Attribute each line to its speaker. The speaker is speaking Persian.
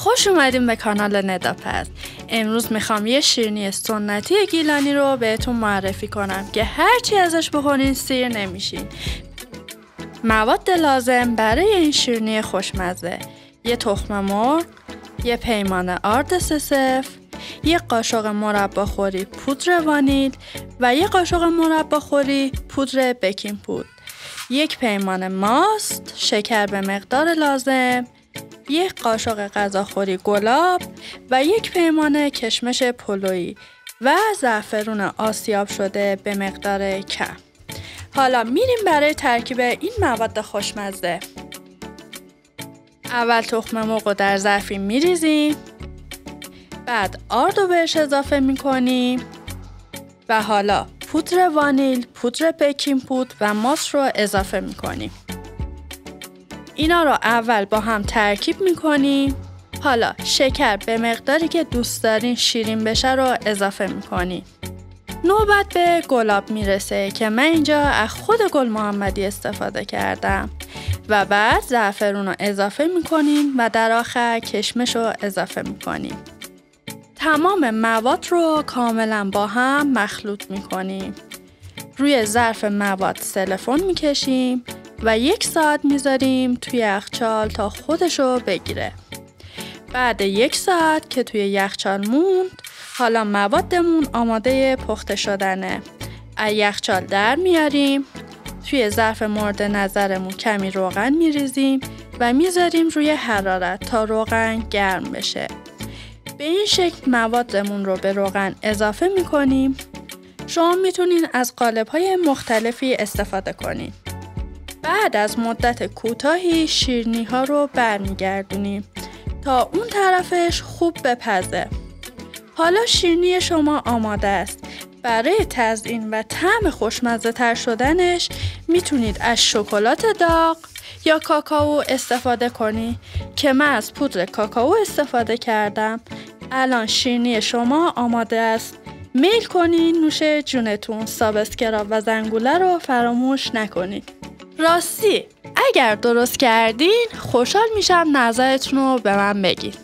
Speaker 1: خوش اومدیم به کانال نداپز. امروز میخوام یه شیرینی سنتی گیلانی رو بهتون معرفی کنم که هرچی ازش بخورین سیر نمیشین. مواد لازم برای این شیرینی خوشمزه: یه تخم مرغ، یه پیمانه آرد سسف، یه قاشق مرباخوری پودر وانیل و یه قاشق مرباخوری پودر بیکینگ پودر، یک پیمانه ماست، شکر به مقدار لازم، یک قاشق غذاخوری گلاب و یک پیمانه کشمش پلویی و زعفرون آسیاب شده به مقدار کم. حالا میریم برای ترکیب این مواد خوشمزه. اول تخم مرغ رو در ظرفی میریزیم، بعد آرد رو بهش اضافه میکنیم و حالا پودر وانیل، پودر بیکینگ پودر و ماست رو اضافه میکنیم. اینا رو اول با هم ترکیب میکنیم. حالا شکر به مقداری که دوست دارین شیرین بشه رو اضافه میکنیم. نوبت به گلاب میرسه که من اینجا از خود گل محمدی استفاده کردم و بعد زعفرون رو اضافه میکنیم و در آخر کشمش رو اضافه میکنیم. تمام مواد رو کاملا با هم مخلوط میکنیم. روی ظرف مواد سلفون میکشیم و 1 ساعت میذاریم توی یخچال تا خودشو بگیره. بعد 1 ساعت که توی یخچال موند، حالا موادمون آماده پخته شدنه. از یخچال در میاریم، توی ظرف مورد نظرمون کمی روغن میریزیم و میذاریم روی حرارت تا روغن گرم بشه. به این شکل موادمون رو به روغن اضافه میکنیم. شما میتونین از قالب‌های مختلفی استفاده کنین. بعد از مدت کوتاهی شیرینی ها رو برمیگردونیم تا اون طرفش خوب بپزه. حالا شیرینی شما آماده است. برای تزیین و طعم خوشمزه تر شدنش میتونید از شکلات داغ یا کاکائو استفاده کنید که من از پودر کاکائو استفاده کردم. الان شیرینی شما آماده است. میل کنین نوش جونتون. سابسکرایب و زنگوله رو فراموش نکنید. راستی اگر درست کردین خوشحال میشم نظرتون رو به من بگید.